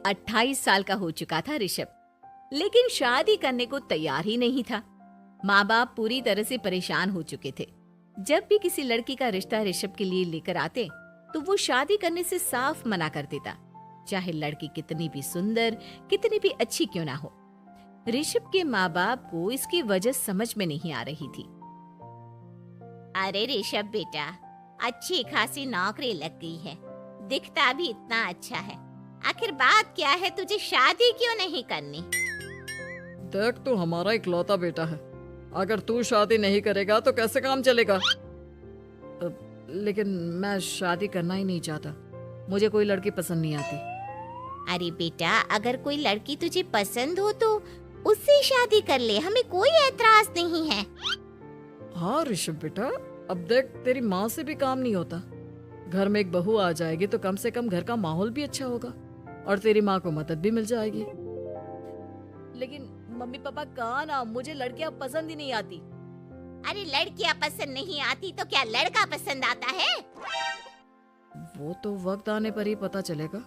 28 साल का हो चुका था ऋषभ, लेकिन शादी करने को तैयार ही नहीं था। माँ बाप पूरी तरह से परेशान हो चुके थे। जब भी किसी लड़की का रिश्ता ऋषभ के लिए लेकर आते तो वो शादी करने से साफ मना कर देता, चाहे लड़की कितनी भी सुंदर, कितनी भी अच्छी क्यों ना हो। ऋषभ के माँ बाप को इसकी वजह समझ में नहीं आ रही थी। अरे ऋषभ बेटा, अच्छी खासी नौकरी लग गई है, दिखता भी इतना अच्छा है, आखिर बात क्या है, तुझे शादी क्यों नहीं करनी? देख, तू हमारा इकलौता बेटा है, अगर तू शादी नहीं करेगा तो कैसे काम चलेगा? लेकिन मैं शादी करना ही नहीं चाहता, मुझे कोई लड़की पसंद नहीं आती। अरे बेटा, अगर कोई लड़की तुझे पसंद हो तो उससे शादी कर ले, हमें कोई ऐतराज नहीं है। हाँ ऋषभ बेटा, अब देख, तेरी माँ से भी काम नहीं होता। घर में एक बहू आ जाएगी तो कम से कम घर का माहौल भी अच्छा होगा और तेरी माँ को मदद भी मिल जाएगी। लेकिन मम्मी पापा कहाँ ना, मुझे लड़कियां पसंद ही नहीं आती। अरे लड़कियां पसंद नहीं आती तो क्या लड़का पसंद आता है? वो तो वक्त आने पर ही पता चलेगा।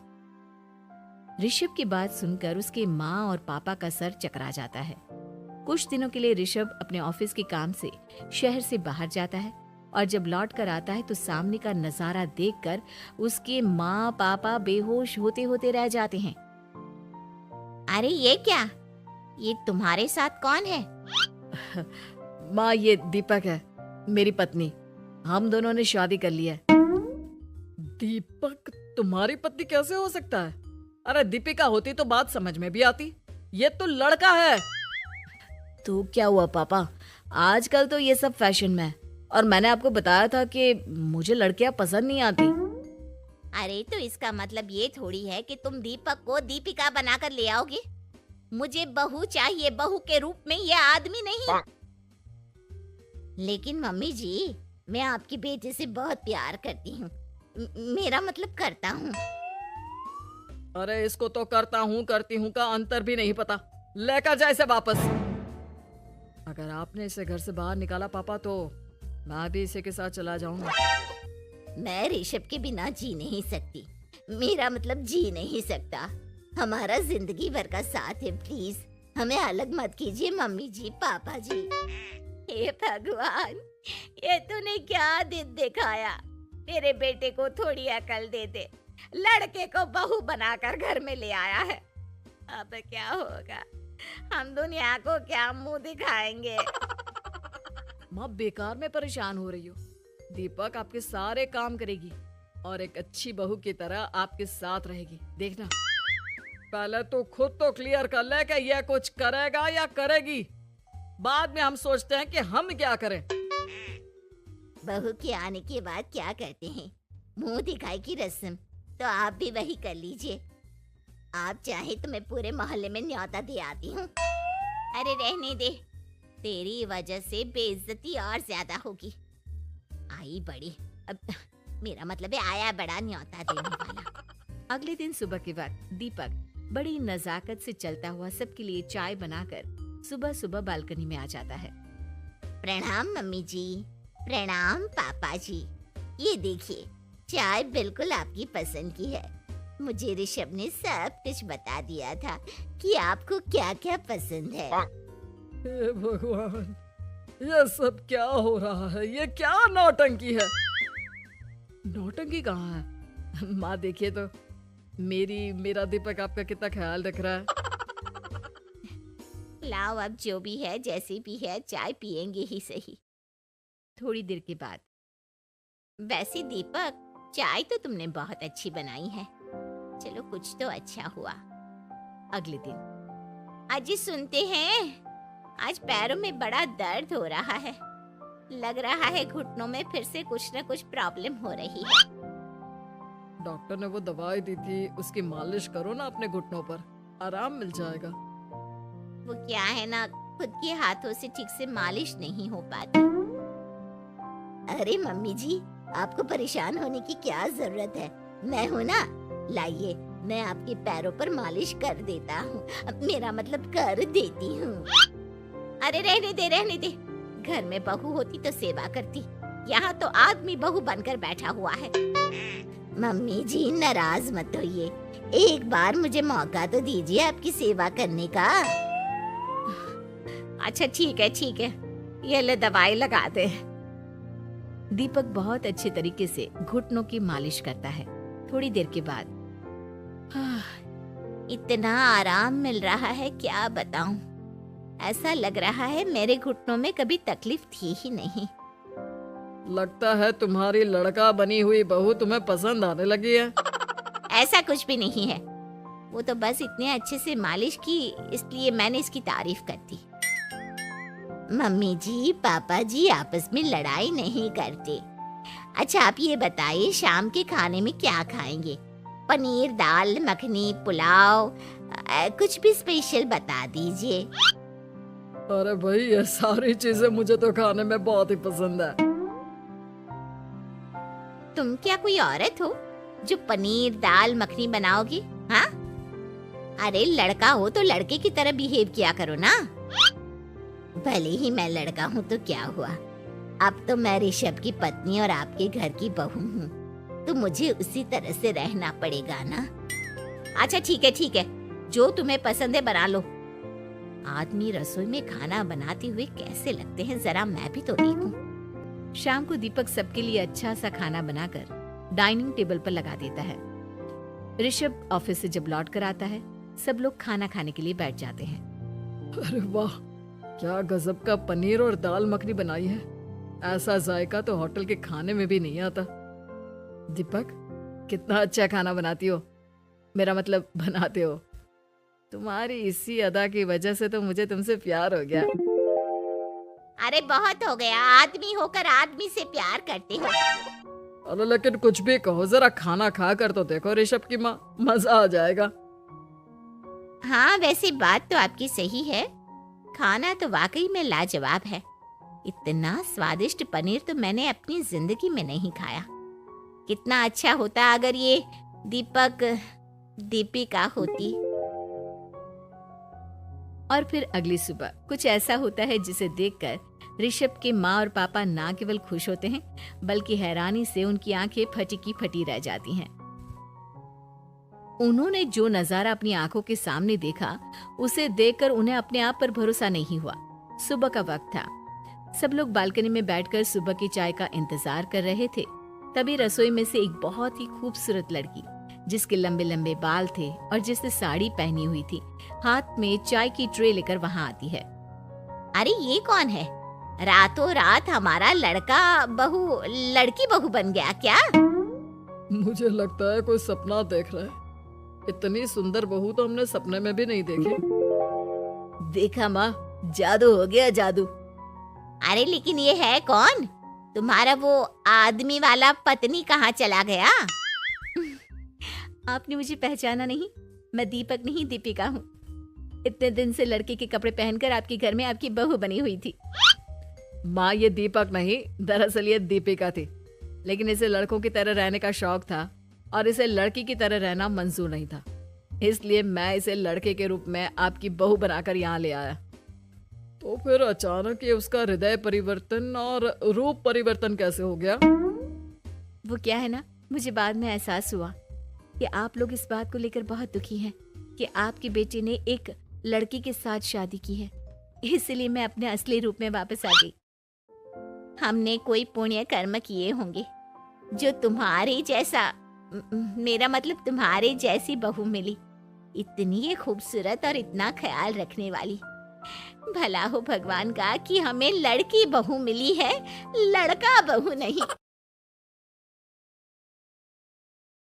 ऋषभ की बात सुनकर उसके माँ और पापा का सर चकरा जाता है। कुछ दिनों के लिए ऋषभ अपने ऑफिस के काम से शहर से बाहर जाता है और जब लौट कर आता है तो सामने का नजारा देखकर उसके माँ पापा बेहोश होते होते रह जाते हैं। अरे ये क्या, ये तुम्हारे साथ कौन है? माँ, ये दीपक है, मेरी पत्नी। हम दोनों ने शादी कर ली है। दीपक तुम्हारी पत्नी कैसे हो सकता है? अरे दीपिका होती तो बात समझ में भी आती, ये तो लड़का है। तो क्या हुआ पापा, आजकल तो ये सब फैशन में है और मैंने आपको बताया था कि मुझे लड़कियां पसंद नहीं आती। अरे तो इसका मतलब ये थोड़ी है कि तुम दीपक को दीपिका बनाकर ले आओगे। मुझे बहू चाहिए, बहू के रूप में, ये आदमी नहीं। लेकिन मम्मी जी, मैं आपकी बेटे से बहुत प्यार करती हूँ, मेरा मतलब करता हूँ। अरे इसको तो करता हूँ करती हूँ का अंतर भी नहीं पता, लेकर जाए इसे वापस। अगर आपने इसे घर से बाहर निकाला पापा तो मैं भी इसी के साथ चला जाऊंगा। मैं ऋषभ के बिना जी नहीं सकती, मेरा मतलब जी नहीं सकता। हमारा जिंदगी भर का साथ है, प्लीज हमें अलग मत कीजिए मम्मी जी, पापा जी। हे भगवान, ये तूने क्या दिन दिखाया? तेरे बेटे को थोड़ी अकल दे दे, लड़के को बहू बनाकर घर में ले आया है। अब क्या होगा, हम दुनिया को क्या मुंह दिखाएंगे? माँ, बेकार में परेशान हो रही हो। दीपक आपके सारे काम करेगी और एक अच्छी बहू की तरह आपके साथ रहेगी, देखना। पहले तो खुद तो क्लियर कर ले कि यह कुछ करेगा या करेगी, बाद में हम सोचते हैं कि हम क्या करें। बहू के आने के बाद क्या कहते हैं, मुंह दिखाई की रस्म, तो आप भी वही कर लीजिए। आप चाहे तो मैं पूरे मोहल्ले में न्योता दे आती हूँ। अरे रहने दे, तेरी वजह से बेइज्जती और ज्यादा होगी। आई बड़ी, अब मेरा मतलब है आया बड़ा न्योता देने वाला। अगले दिन सुबह के वक्त दीपक बड़ी नजाकत से चलता हुआ सबके लिए चाय बनाकर सुबह सुबह बालकनी में आ जाता है। प्रणाम मम्मी जी, प्रणाम पापा जी। ये देखिए, चाय बिल्कुल आपकी पसंद की है। मुझे ऋषभ ने सब कुछ बता दिया था कि आपको क्या क्या पसंद है। हे भगवान, ये सब क्या हो रहा है? ये क्या नौटंकी है? नौटंकी कहाँ है? माँ देखिए तो, मेरा दीपक आपका कितना ख्याल रख रहा है। लाओ, अब जो भी है, जैसी भी है, चाय पियेंगे ही सही। थोड़ी देर के बाद, वैसे दीपक, चाय तो तुमने बहुत अच्छी बनाई है, चलो कुछ तो अच्छा हुआ। अगले दिन, अजी सुनते हैं, आज पैरों में बड़ा दर्द हो रहा है, लग रहा है घुटनों में फिर से कुछ न कुछ प्रॉब्लम हो रही है। डॉक्टर ने वो दवाई दी थी, उसकी मालिश करो ना अपने घुटनों पर, आराम मिल जाएगा। वो क्या है ना, खुद के हाथों से ठीक से मालिश नहीं हो पाती। अरे मम्मी जी, आपको परेशान होने की क्या जरूरत है, मैं हूँ ना, लाइए मैं आपके पैरों पर मालिश कर देता हूँ, मेरा मतलब कर देती हूँ। अरे रहने दे, घर में बहू होती तो सेवा करती, यहाँ तो आदमी बहू बनकर बैठा हुआ है। मम्मी जी नाराज मत होइए, एक बार मुझे मौका तो दीजिए आपकी सेवा करने का। अच्छा ठीक है, ये ले दवाई लगा दे। दीपक बहुत अच्छे तरीके से घुटनों की मालिश करता है। थोड़ी देर के बाद इतना आराम मिल रहा है क्या बताऊं। ऐसा लग रहा है मेरे घुटनों में कभी तकलीफ थी ही नहीं। लगता है तुम्हारी लड़का बनी हुई बहू तुम्हें पसंद आने लगी है। ऐसा कुछ भी नहीं है, वो तो बस इतने अच्छे से मालिश की इसलिए मैंने इसकी तारीफ कर दी। मम्मी जी पापा जी आपस में लड़ाई नहीं करते। अच्छा आप ये बताइए शाम के खाने में क्या खाएंगे? पनीर दाल मखनी पुलाव कुछ भी स्पेशल बता दीजिए। अरे भाई ये सारी चीजें मुझे तो खाने में बहुत ही पसंद है। तुम क्या कोई औरत हो जो पनीर दाल मखनी बनाओगी? हाँ, अरे लड़का हो तो लड़के की तरह बिहेव किया करो ना। भले ही मैं लड़का हूँ तो क्या हुआ, अब तो मैं ऋषभ की पत्नी और आपके घर की बहू हूँ, तो मुझे उसी तरह से रहना पड़ेगा ना। अच्छा ठीक है, जो तुम्हें पसंद है बना लो। आदमी रसोई में खाना बनाते हुए कैसे लगते हैं जरा मैं भी तो देखूं। शाम को दीपक सबके लिए अच्छा सा खाना बनाकर डाइनिंग टेबल पर लगा देता है। ऋषभ ऑफिस से जब लौट कर आता है, सब लोग खाना खाने के लिए बैठ जाते हैं। अरे वाह, क्या गजब का पनीर और दाल मखनी बनाई है। ऐसा जायका तो होटल के खाने में भी नहीं आता। दीपक, कितना अच्छा खाना बनाती हो, मेरा मतलब बनाते हो। तुम्हारी इसी अदा की वजह से तो मुझे तुमसे प्यार हो गया। अरे बहुत हो गया, आदमी होकर आदमी से प्यार करते हो। अरे लेकिन कुछ भी कहो, जरा खाना खा कर तो देखो ऋषभ की माँ, मजा आ जाएगा। हाँ वैसे बात तो आपकी सही है, खाना तो वाकई में लाजवाब है। इतना स्वादिष्ट पनीर तो मैंने अपनी जिंदगी में नहीं खाया। कितना अच्छा होता अगर ये दीपिका होती। और फिर अगली सुबह कुछ ऐसा होता है जिसे देखकर ऋषभ के माँ और पापा ना केवल खुश होते हैं बल्कि हैरानी से उनकी आंखें फटी की फटी रह जाती हैं। उन्होंने जो नजारा अपनी आंखों के सामने देखा उसे देखकर उन्हें अपने आप पर भरोसा नहीं हुआ। सुबह का वक्त था, सब लोग बालकनी में बैठकर सुबह की चाय का इंतजार कर रहे थे। तभी रसोई में से एक बहुत ही खूबसूरत लड़की जिसके लंबे लंबे बाल थे और जिसने साड़ी पहनी हुई थी, हाथ में चाय की ट्रे लेकर वहां आती है। अरे ये कौन है? रातों रात हमारा लड़की बहू बन गया क्या? मुझे लगता है कोई सपना देख रहा है। इतनी सुंदर बहू तो हमने सपने में भी नहीं देखी। देखा माँ, जादू हो गया जादू। अरे लेकिन ये है कौन? तुम्हारा वो आदमी वाला पत्नी कहाँ चला गया? आपने मुझे पहचाना नहीं? मैं दीपक नहीं दीपिका हूँ। इतने दिन से लड़के के कपड़े पहनकर आपके घर में आपकी बहू बनी हुई थी। माँ ये दीपक नहीं, दरअसल ये दीपिका थी, लेकिन इसे लड़कों की तरह रहने का शौक था और इसे लड़की की तरह रहना मंजूर नहीं था, इसलिए मैं इसे लड़के के रूप में आपकी बहू बनाकर यहाँ ले आया। तो फिर अचानक ये उसका हृदय परिवर्तन और रूप परिवर्तन कैसे हो गया? वो क्या है ना, मुझे बाद में एहसास हुआ कि आप लोग इस बात को लेकर बहुत दुखी हैं कि आपकी बेटी ने एक लड़की के साथ शादी की है, इसलिए मैं अपने असली रूप में वापस आ गई। हमने कोई पुण्य कर्म किए होंगे जो तुम्हारे जैसा, मेरा मतलब तुम्हारे जैसी बहू मिली, इतनी खूबसूरत और इतना ख्याल रखने वाली। भला हो भगवान का कि हमें लड़की बहू मिली है, लड़का बहू नहीं।